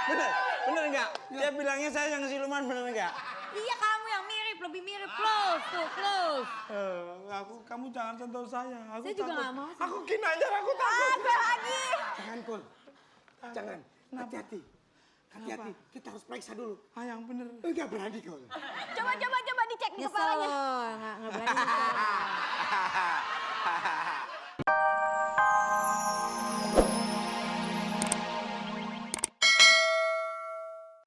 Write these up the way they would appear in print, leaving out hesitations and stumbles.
Bener nggak? Dia bilangnya saya yang siluman, bener nggak? Iya, kamu yang mirip, lebih mirip. Close, tuh, close. Kamu jangan sentuh saya. Aku Saya juga takut. nggak mau. Aku gini aja, aku takut. Apa lagi? Jangan, Kul. Jangan. Hati-hati. Hati-hati. Kita harus periksa dulu. Yang bener. Enggak berani, Kul. Coba dicek di kepalanya. Nggak berani.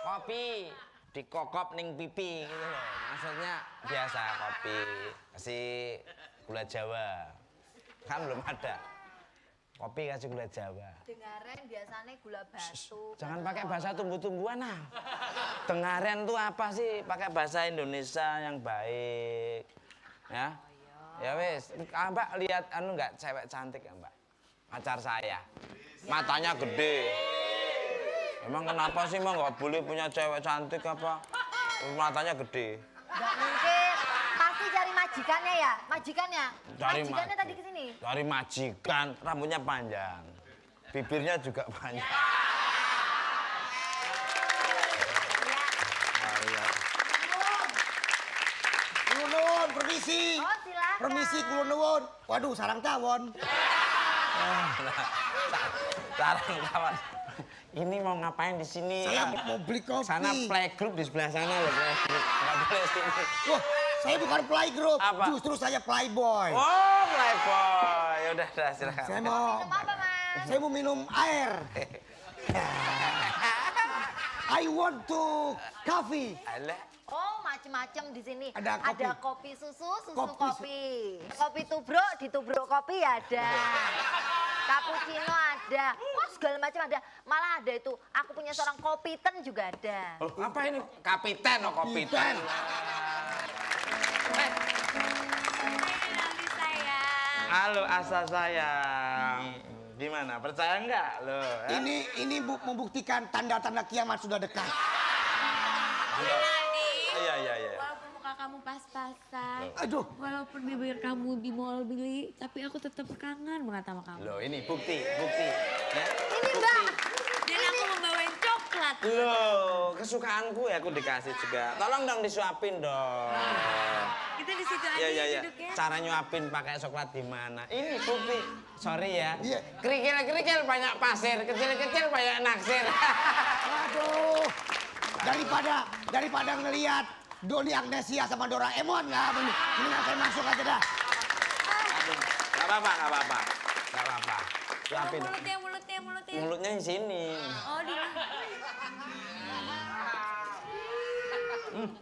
Kopi dikokop ning pipi gitu loh. Maksudnya biasa kopi kasih gula Jawa. Kan belum ada. Kopi kasih gula Jawa. Dengaren biasanya gula batu. Jangan pakai bahasa tumbuh-tumbuhan nah. Dengaren tuh apa sih? Pakai bahasa Indonesia yang baik. Ya. Ya wes, Mbak lihat anu enggak cewek cantik ya, Mbak? Pacar saya. Matanya gede. Emang kenapa sih Mbak nggak boleh punya cewek cantik apa? Matanya gede. Nggak mungkin. Pasti cari majikannya ya? Majikannya tadi ke sini. Dari majikan, rambutnya panjang. Bibirnya juga panjang. Kulon nuwun, permisi. Oh, silakan. Permisi, kulon nuwun. Waduh, sarang tawon. Sarang kawan. Ini mau ngapain di sini? Saya mau beli kopi. Sana playgroup di sebelah sana loh, playgroup. Nggak boleh sini. Wah, saya bukan playgroup. Apa? Justru saya playboy. Oh, playboy. Udah silakan. Saya mau. Minum apa, Mas? Saya mau minum air. I want to coffee. Alah. Oh, macem-macem di sini. Ada kopi. Ada kopi susu Kopi. kopi. Kopi tubruk, ditubruk kopi ada. Cappuccino ada. Oh, segala macam ada. Malah ada itu, aku punya seorang kopiten juga ada. Oh, apa ini? Kapiten, oh kapiten. Nanti sayang. Halo Asa sayang. Gimana? Percaya nggak lo? Ini membuktikan tanda-tanda kiamat sudah dekat. Iya. Walaupun muka kamu pas-pasan, Aduh. walaupun bibir kamu di mall beli, tapi aku tetap kangen banget sama kamu. Loh ini bukti. Ya? Ini Mbak. Dan aku membawain coklat. Loh, kesukaanku ya aku dikasih juga. Tolong dong disuapin dong. Kita di situ aja Iya. duduknya. Cara nyuapin pakai coklat gimana? Ini bukti. Sorry ya. Iya. Kerikil-kerikil banyak pasir, kecil-kecil banyak naksir. Aduh. Daripada ngelihat Doni Agnesia sama Doraemon nggak, mendingan saya masuk aja dah. Gak apa-apa. Suapin. Mulutnya. Mulutnya di sini. Oh, di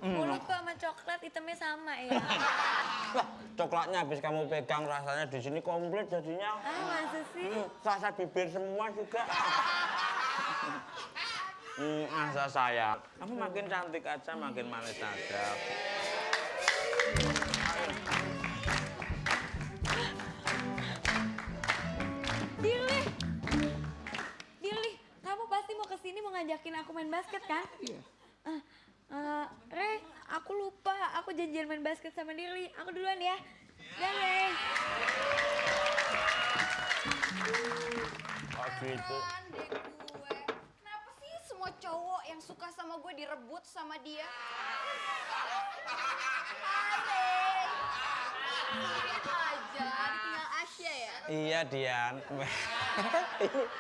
mulut tuh sama coklat hitamnya sama ya. Lah, coklatnya habis kamu pegang rasanya di sini komplit jadinya. Masa sih? Rasa bibir semua juga. Asa sayang. Kamu makin cantik aja, makin manis aja. Dilly, kamu pasti mau kesini mau ngajakin aku main basket kan? Iya. Re, aku lupa. Aku janjian main basket sama Dilly. Aku duluan ya. Dah, Re. Oh gitu. Dek gue, kenapa sih semua cowok yang suka sama gue direbut sama dia? Lihat aja, ditinggal Asya ya? Iya Dian.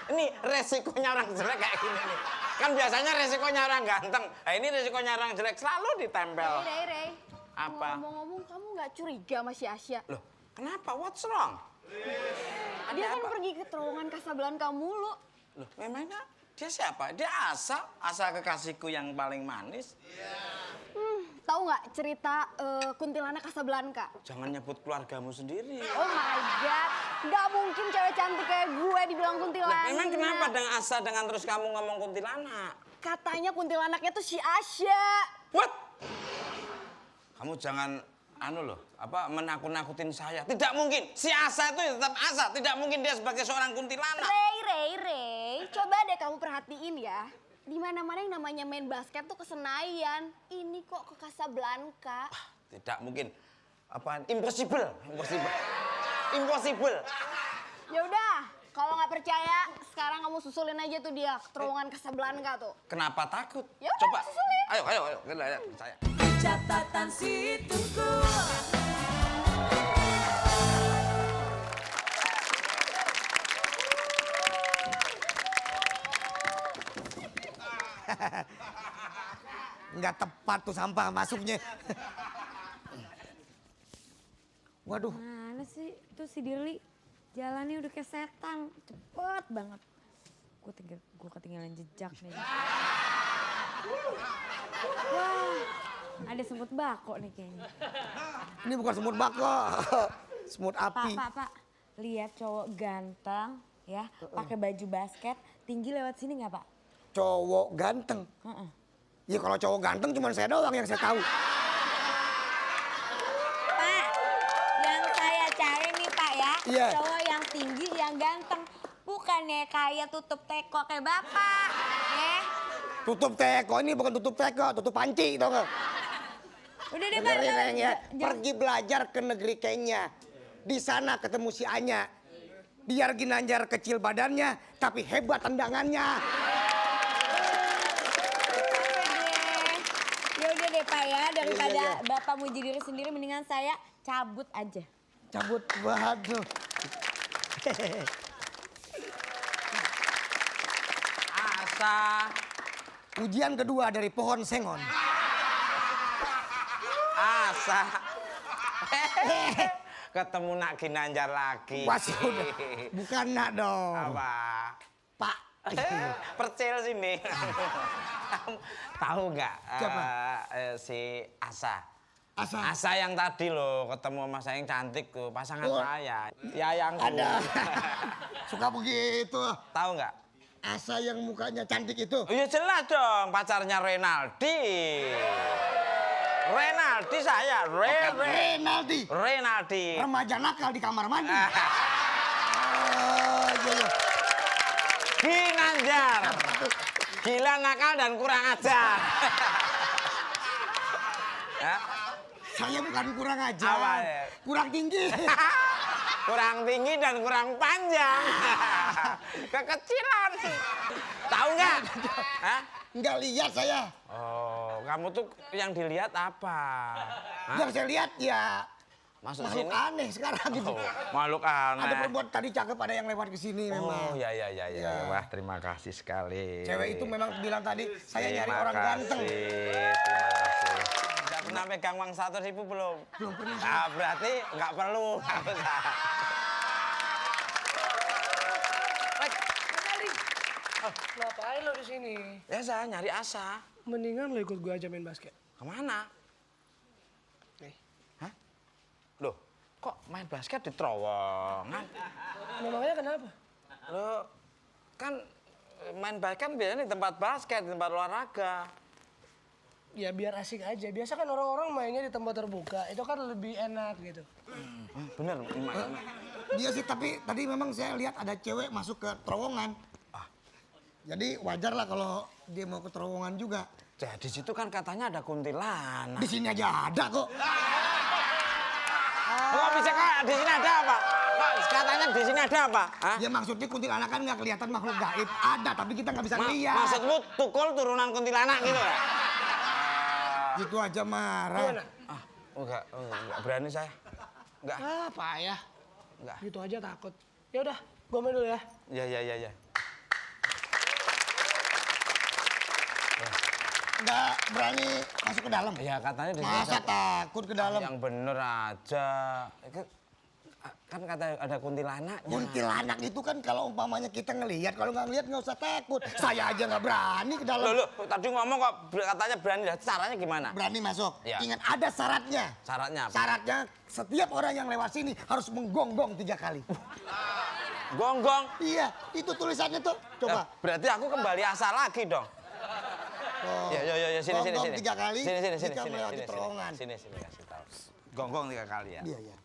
Ini resikonya orang jelek kayak gini nih. Kan biasanya resikonya orang ganteng. Nah ini resikonya orang jelek selalu ditempel. Rey. Apa? Ngomong-ngomong, kamu nggak curiga sama si Asya? Loh, kenapa? What's wrong? Dia kan pergi ke terowongan Casablanca mulu. Loh, memangnya dia siapa? Dia Asa kekasihku yang paling manis. Tahu nggak cerita kuntilanak Casablanca? Jangan nyebut keluargamu sendiri. Oh my god, nggak mungkin cewek cantik kayak gue dibilang Loh, kuntilanak. memang kenapa dengan Asa dengan terus kamu ngomong kuntilanak? Katanya kuntilanaknya tuh si Asya. What? Kamu jangan menakut-nakutin saya. Tidak mungkin. Si Asa itu tetap Asa. Tidak mungkin dia sebagai seorang kuntilanak. Rey, coba deh kamu perhatiin ya. Di mana-mana yang namanya main basket tuh ke Senayan. Ini kok ke Casablanca. Tidak mungkin. Apaan? Impossible. Ya udah, Kalau nggak percaya, sekarang kamu susulin aja tuh dia ke terowongan Casablanca tuh. Kenapa takut? Ya udah, Coba. susulin. Ayo, saya. Catatan si Tungku. Nggak tepat tuh sampah masuknya. Waduh, Mana sih tuh si Dirli? Jalannya udah kayak setan, cepet banget. Gue ketinggalan jejak nih. Wah, ada semut bako nih kayaknya. ini bukan semut bako. Semut api. Pak, lihat cowok ganteng ya, pakai baju basket, tinggi lewat sini nggak Pak? Cowok ganteng. Ya kalau cowok ganteng cuma saya doang yang saya tahu. Pak, yang saya cari nih Pak ya, Iya. cowok yang tinggi, yang ganteng. Bukannya kayak tutup teko kayak Bapak, ya. Tutup teko, ini bukan tutup teko, tutup panci tau gak? Udah deh Pak, Dengerin Neng ya, jangan- pergi belajar ke negeri Kenya. Di sana ketemu si Anya. Biar Ginanjar kecil badannya, tapi hebat tendangannya. Ya udah deh Pak ya, daripada Iya. Bapak muji diri sendiri, mendingan saya cabut aja. Cabut, waduh. Asa. Ujian kedua dari pohon sengon. Asa. Ketemu Nak Ginanjar lagi. Wah, sudah. Bukan nak dong. Apa? Pak. Percil sini. Tahu nggak Siapa? si Asa? Asa. Asa yang tadi loh ketemu sama saya yang cantik tuh, pasangan Oh. saya. Ya yang Ada. Suka begitu. Tahu nggak? Asa yang mukanya cantik itu. Oh, iya jelas dong, pacarnya Renaldi. Renaldi saya, Renaldi. Renaldi. Remaja nakal di kamar mandi. Ah. Oh, iya. Ginanjar. Gila, nakal dan kurang ajar. Hah? Saya bukan kurang ajar. Apa ya? Kurang tinggi. Kurang tinggi dan kurang panjang. Kekecilan. Tahu nggak? Hah? Nggak lihat saya. Oh, kamu tuh yang dilihat apa? Hah? Yang saya lihat ya Masuk makhluk sini. aneh sekarang gitu. Oh, makhluk aneh. Ada perempuan tadi cakep, ada yang lewat ke sini memang. Oh, ya. Ya. Wah, terima kasih sekali. Cewek itu memang bilang tadi, saya nyari Terima orang kasih, ganteng. Terima kasih. Udah pernah pegang uang 100.000 belum? Belum pernah. Nah, berarti nggak perlu. Nggak usah. Ngapain lo di sini? Ya saya nyari Asa. Mendingan lo ikut gue aja main basket. Kemana? Nih. Hah? Loh, kok main basket di terowongan? Memangnya kenapa? Loh, kan main basket kan biasanya di tempat basket, di tempat olahraga. Ya biar asik aja. Biasa kan orang-orang mainnya di tempat terbuka. Itu kan lebih enak gitu. Bener, Dia sih, tapi tadi memang saya lihat ada cewek masuk ke terowongan. Jadi wajar lah kalau dia mau ke terowongan juga. Di situ kan katanya ada kuntilanak. Di sini aja ada kok. Kok bisa kak? Di sini ada apa? Kok katanya di sini ada apa? Hah? Ya maksudnya kuntilanak kan nggak kelihatan makhluk gaib. Ada, tapi kita nggak bisa lihat. Maksudmu tukul turunan kuntilanak gitu ya? Gitu aja marah. Gimana? Enggak berani saya. Enggak. Ah, payah. Enggak. Gitu aja takut. Ya udah, gue main dulu ya. Ya. Nggak berani masuk ke dalam. Ya katanya di sini Masa takut ke dalam? yang bener aja. Kan kata ada kuntilanak. Kuntilanak itu kan kalau umpamanya kita ngelihat, kalau nggak ngelihat nggak usah takut. Saya aja nggak berani ke dalam. Loh, tadi ngomong kok katanya berani. Caranya gimana? Berani masuk. Ya. Ingat ada syaratnya. Syaratnya apa? Syaratnya setiap orang yang lewat sini harus menggonggong 3 kali. Gonggong. Iya, itu tulisannya tuh. Coba. Berarti aku kembali asal lagi dong. Oh. Ya, sini. Gonggong 3 kali Sini. jika melewati terowongan. Sini kasih tahu. Gonggong 3 kali ya. Iya.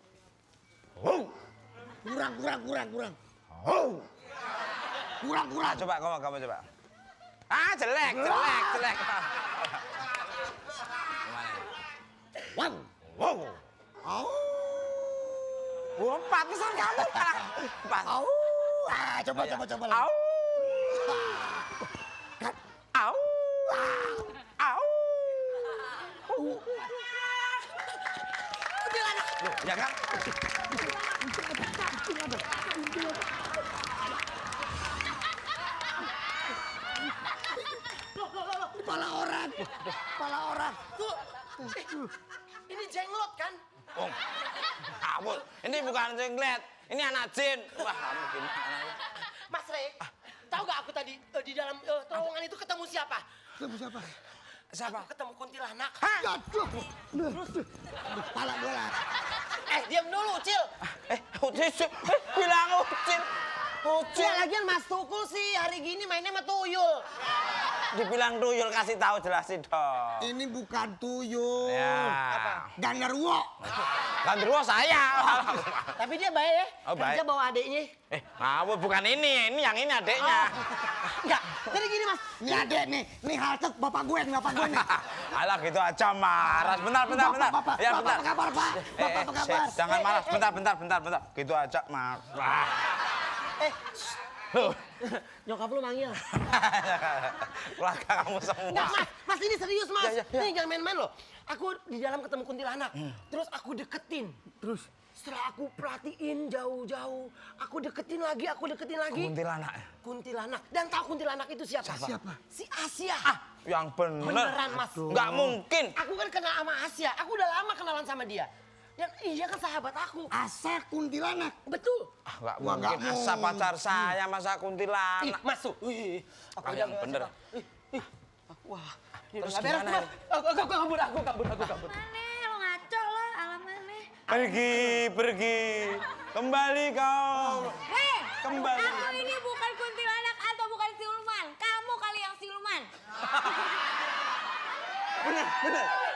Kurang. Kurang. Coba kamu coba. Ah, jelek. Gimana? Wow. Oh. Wah, pantesan kamu. Pas. Au. Coba lagi. Au. Au. Au. Loh, ya kan? Kepala orang. Tuh, ini jenglot kan? Oh, kabur. Ini bukan jenglet, ini anak jin. Wah, kamu gimana ya? Mas Rey, tahu gak aku tadi di dalam terowongan itu ketemu siapa? Ketemu siapa? Siapa? Aku ketemu kuntilanak. Aduh. Kepala bola. Diam dulu, Cil. Ucil, bilang Ucil. Ya lagian Mas Tukul sih hari gini mainnya sama tuyul. Dibilang tuyul, kasih tahu jelasin dong. Ini bukan tuyul. Ya. Ganderwo. Gandrwo saya. Tapi dia baik ya. Oh, baik. Kerja bawa adiknya. Ngawur, bukan ini yang ini adeknya. Enggak, jadi gini Mas. Ini adek nih. Nih halte bapak gue nih. Alah gitu aja marah. Bentar. Bapak, Ya bentar. apa kabar, Pak? Bapak, apa kabar? Jangan marah. Bentar. Gitu aja marah. Nyokap lu manggil. Keluarga kamu semua. Enggak, Mas ini serius, Mas. Ya. Nih jangan main-main loh. Aku di dalam ketemu kuntilanak. Terus aku deketin. Terus setelah aku perhatiin jauh-jauh, aku deketin lagi. Kuntilanak. Dan tahu kuntilanak itu siapa? Siapa? Si Asia. Yang bener. Beneran, Mas. Nggak mungkin. Aku kan kenal sama Asia. Aku udah lama kenalan sama dia. Dan dia kan sahabat aku. Asa kuntilanak. Betul. Nggak Wah, mungkin. nggak Asa pacar saya, masa Ih, kuntilanak. Mas tuh. Aku yang bener. Wah. Terus Nggak beres, gimana Mas. Aku kabur. Maneh, lo ngaco lo, ala maneh. Pergi. Kembali kau. Hei, Kembali. aku ini bukan kuntilanak atau bukan siluman. Kamu kali yang siluman.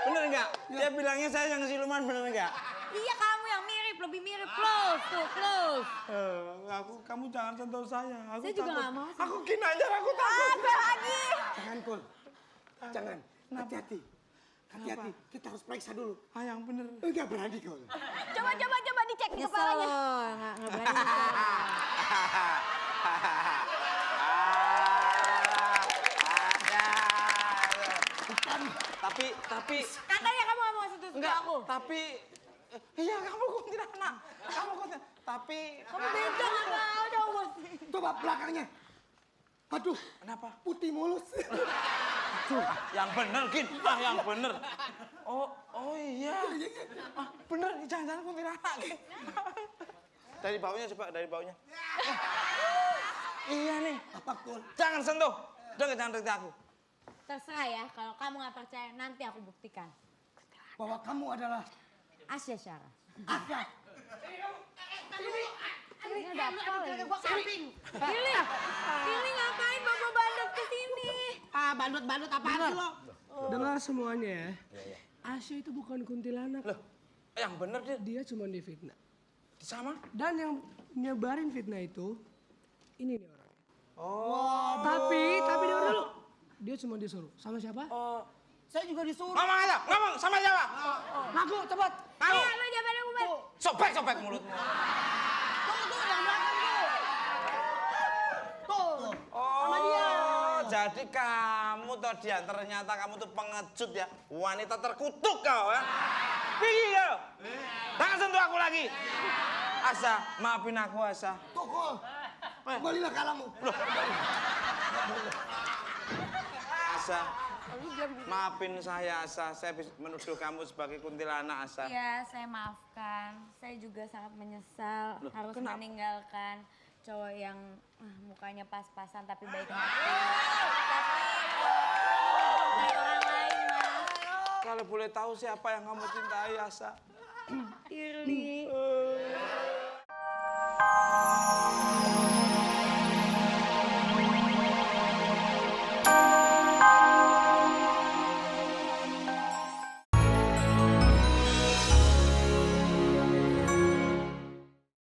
Bener enggak? Dia bilangnya saya yang siluman, bener enggak? Iya, kamu yang mirip, lebih mirip. Close tuh, close. Kamu jangan sentuh saya. Saya juga nggak mau. Aku kinajar, aku takut. Apa lagi? Jangan, Kul. Jangan. Hati-hati. Kita harus periksa dulu. Yang bener. Enggak berani, Kul. Coba dicek Nyesel, kepalanya. nggak berani nyesel. Tapi Katanya kamu nggak mau sentuh aku. tapi iya kamu kuntilanak. Tapi Kamu beda nggak mau dong. Coba belakangnya. Aduh, kenapa? putih mulus. Yang bener, Gin. Yang bener. Oh iya. Bener, jangan-jangan kuntilanak, Gin. Dari baunya coba, dari baunya. Iya nih. Apa, Kul? Jangan sentuh. Jangan deketin aku. Terserah ya, kalau kamu nggak percaya nanti aku buktikan. Bahwa kamu adalah Asia Syara. Asa. Ini ada apa lagi? Pilih ngapain bawa bandot ke sini? Bandut apaan sih lo? Dengar semuanya ya. Asia itu bukan kuntilanak. Loh, yang bener dia. Dia cuma difitnah. Sama? Dan yang nyebarin fitnah itu ini nih orangnya. Oh. Tapi dengar dulu. Dia cuma disuruh. Sama siapa? Saya juga disuruh. Ngomong aja, ngomong sama siapa? Ngaku, cepat. Aku. Apa jawabannya gue? Sobek mulutmu. Tuh, yang belakang tuh. Oh, jadi kamu toh Dian, ternyata kamu tuh pengecut ya. Wanita terkutuk kau ya. Pergi kau. Jangan sentuh aku lagi. Asa, maafin aku Asa. Tuh, Kul. Kembalilah ke alammu. Asa, maafin saya Asa. Saya menuduh kamu sebagai kuntilanak Asa. Ya, saya maafkan. Saya juga sangat menyesal harus meninggalkan cowok yang mukanya pas-pasan tapi baik hati. Tapi orang lain, Mas. Kalau boleh tahu siapa yang kamu cintai Asa? Tirli.